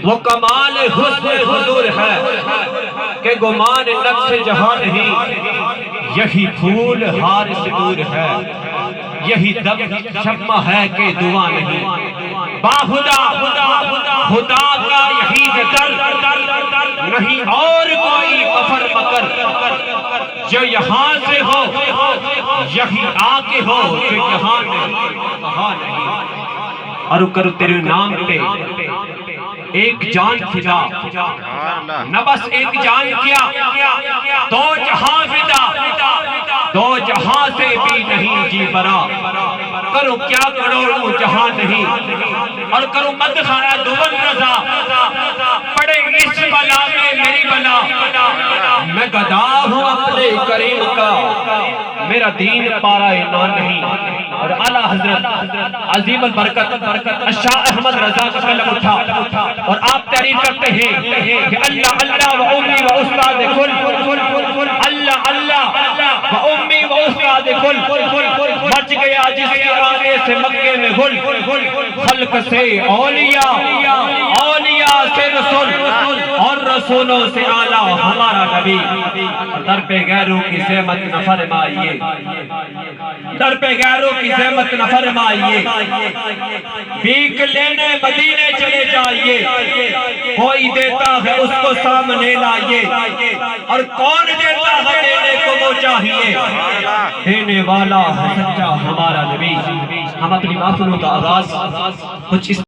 وہ کمال حسن حضور ہے کہ گمان نفس جہاں نہیں، یہی پھول ہار سے دور ہے، یہی دم شمع ہے کہ دعا نہیں، باخدا خدا کا یہی در، نہیں اور کوئی کفر مکر، جو یہاں سے ہو یہی آ کے ہو، جو یہاں نہیں کہاں نہیں۔ اور کرو تیرے نام پہ ایک جان فدا، نہ بس ایک جان کیا، دو جہاں فدا، دو جہاں سے بھی نہیں جی برا، کرو کیا کرو وہ جہاں نہیں، اور کرو مدحہ دول رضا، پڑے اس بلا میں میری بلا، میں گدا ہوں اپنے کریم کا، میرا دین پارا ایمان نہیں۔ اور اعلی حضرت عظیم البرکت شاہ احمد رضا کا قلم اٹھا اور آپ تحریر کرتے ہیں کہ اللہ اللہ و امی و استاد کل، اللہ اللہ و امی و استاد کل، بچ گیا جس کے آنے سے مکے میں گل، خلق سے اولیاء، اولیاء سے رسول، اور رسولوں سے اعلیٰ ہمارا نبی۔ در پہ غیروں کی زحمت نہ فرمائیے، در پہ غیروں کی زحمت نہ فرمائیے، بھیک لینے مدینے چلے جائیے، کوئی دیتا ہے اس کو سامنے لائیے، اور کون دیتا ہے دینے کو وہ چاہیے، دینے والا ہے سچا ہمارا نبی۔ ہم اپنی محفلوں کا آغاز کچھ اس